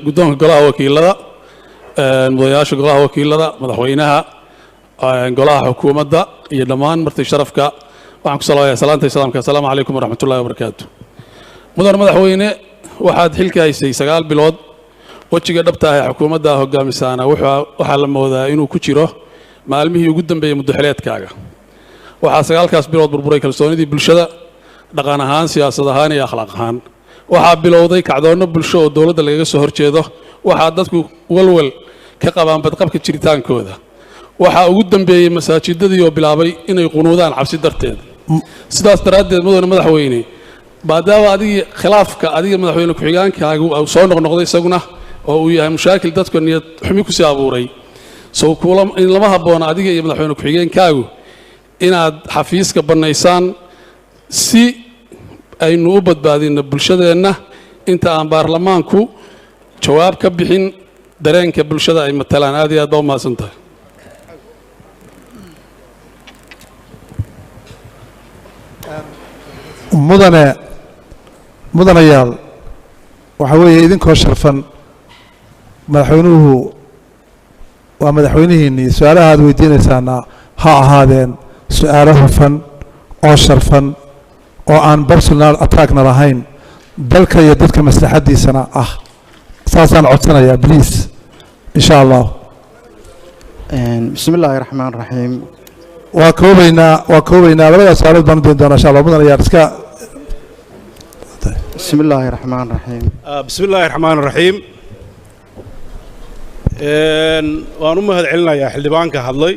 guddoonka golaha wakiilada mudanayaasha golaha wakiilada madaxweynaha golaha xukuumadda iyo dhammaan marti sharafka waxaan ku salaamayaa salaanta islaamka assalaamu calaykum waraxmatullaahi wabarakaatu mudan madaxweyne waxaad xilka haysay 9 bilood wajiga dhabta ah ee xukuumadda hogaamisaana waxaa la moodaa inuu ku jiro maalmihii ugu dambeeyay muddaxileedkaaga waxaa 9kaas bilood burburay kalsoonidii bulshada dhaqan ahaan siyaasad ahaan iyo akhlaaq ahaan waxaa bilowday kacdoonno bulsho oo dowladda lagaga soo horjeedo waxaa dadku walwal ka qabaan badqabka jiritaankooda waxaa ugu dambeeyay masaajidadii oo bilaabay inay qunuudaan cabsi darteed sidaas daraaddeed mudane madaxweyne maadaama adigii khilaafka adiga madaxweyne ku-xigaankaagu soo noqnoqday isaguna oo uu yahay mushaakil dadka niyad xumi ku sii abuuray soo in lama habboona adiga iyo madaxweyne ku-xigeenkaagu inaad xafiiska bannaysaan si aynu u badbaadino bulshadeenna inta aan baarlamaanku jawaab ka bixin dareenka bulshada ay matalaan aad iyo aad baa u mahadsan tahay mudanayaal waxa weeye idinkoo sharfan madaxweynuhu waa madaxweynihiinnii su-aalaha aad weydiinaysaana ha ahaadeen su-aalo hufan oo sharfan oo aan personal attackna lahayn dalka iyo dadka maslaxaddiisana ah saasaan codsanayaa bliis insha allah bismi illaahi raxmaan raxiim waa koobaynaa labadaas su-aalood baan u doon doonaa insha allah mudanayaal iska bismi illaahi raxmaan raxiim bismi illaahi raxmaan raxiim waan u mahad celinayaa xildhibaanka hadlay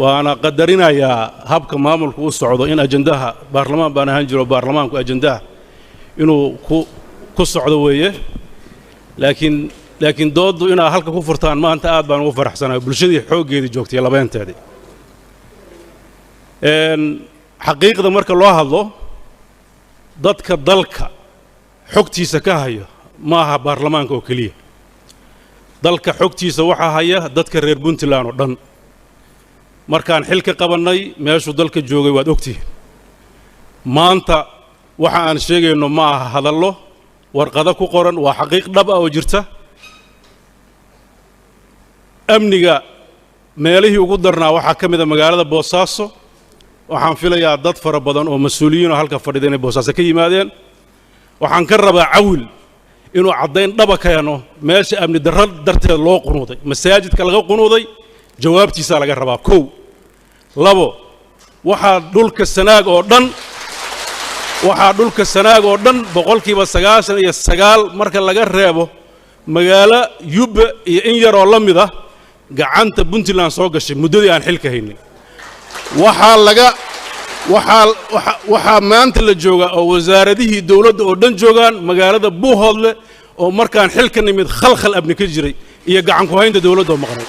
waana qadarinayaa habka maamulku u socdo in ajandaha baarlamaan baan ahaan jiro baarlamaanku ajandaha inuu ku socdo weeye laakiin dooddu inaad halka ku furtaan maanta aad baan ugu faraxsanahay bulshadii xooggeedii joogtay labeenteedii xaqiiqda marka loo hadlo dadka dalka xogtiisa ka hayo ma aha baarlamaanka oo keliya dalka xogtiisa waxaa haya dadka reer puntland oo dhan markaan xil ka qabannay meeshuu dalka joogay waad ogtihiin maanta waxa aan sheegayno ma aha hadallo warqado ku qoran waa xaqiiq dhab ah oo jirta amniga meelihii ugu darnaa waxaa ka mid a magaalada boosaaso waxaan filayaa dad fara badan oo mas-uuliyiin oo halka fadhida inay boosaaso ka yimaadeen waxaan ka rabaa cawil inuu caddayn dhaba keeno meesha amni darro darteed loo qunuuday masaajidka laga qunuuday jawaabtiisaa laga rabaa 1 2 waxaa dhulka sanaag oo dhan boqolkiiba 99 marka laga reebo magaalo yubba iyo in yaroo la mid ah gacanta puntland soo gashay muddadii aan xilka haynay waxaa maanta la joogaa oo wasaaradihii dowladda oo dhan joogaan magaalada buuhoodle oo markaan xilka nimid khalkhal abni ka jiray iyo gacan ku haynta dowladda oo maqnay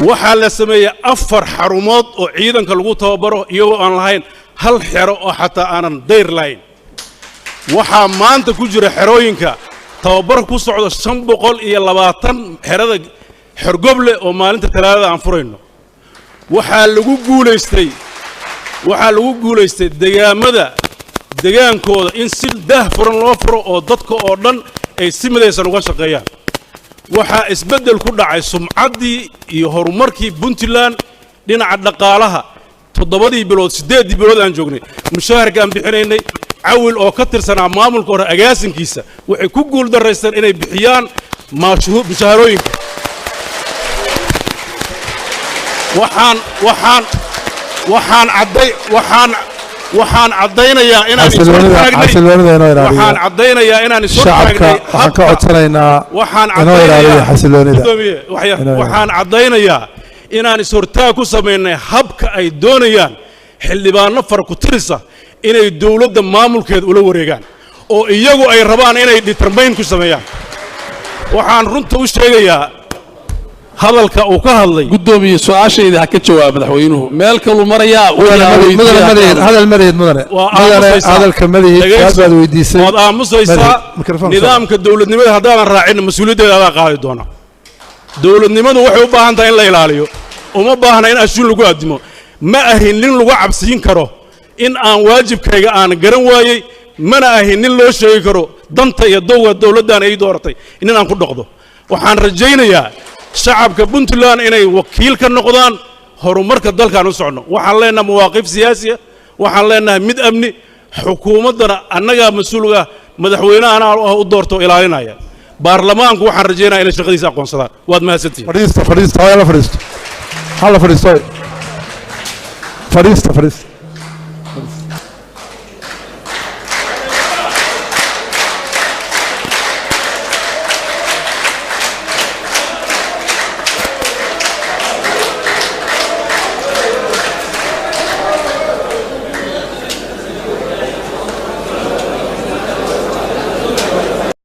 waxaa la sameeyey 4 xarumood oo ciidanka lagu tababaro iyagoo aan lahayn hal xero oo xataa aanan dayr lahayn waxaa maanta ku jira xerooyinka tababar ku socdo 520 xerada xorgoble oo maalinta talaadada aan furayno waxaa lagu guulaystay degaankooda in si daahfuran loo furo oo dadka oo dhan ay si midaysan uga shaqeeyaan waxaa isbeddel ku dhacay sumcaddii iyo horumarkii puntland dhinaca dhaqaalaha 7 bilood 8 bilood aan joognay mushaharka aan bixinaynay cawil oo ka tirsanaa maamulka hore agaasinkiisa waxay ku guul daraysteen inay bixiyaan mushaharooyinka waxaan caddaynayaa inaan is-hortaag ku samaynay habka ay doonayaan xildhibaano fara ku tirisa inay dowladda maamulkeeda ula wareegaan oo iyagu ay rabaan inay determayn ku sameeyaan waxaan runta u sheegayaa hadalka uu ka hadlay gudoomiye su'aashayda ha ka jawaab madaxweynuhu meel kalu marayaa hadal mareed mudane hadalka mareed baad weydiisay waad aamusaysaa nidaamka dawladnimada haddaadan raacin mas'uuliyaddeeda adaa qaadi doona dawladnimadu waxay u baahan tahay in la ilaaliyo uma baahna in ashuun lagu addimo ma ahin nin lagu cabsiin karo in aan waajibkayga aan garan waayey mana ahin nin loo sheegi karo danta iyo dowga dowladdan ay dooratay inaan ku dhaqdo waxaan rajaynayaa shacabka Puntland inay wakiil ka noqdaan horumarka dalkan u socno waxaan leenahay mawaaqif siyaasi ah waxaan leenahay mid amni xukuumadana annaga mas'uulka madaxweynaha u doorto ilaalinaya baarlamaanku waxaan rajaynayaa inay shaqadiisa aqoonsadaan waad mahadsantihiin fadhiista hala fadhiisto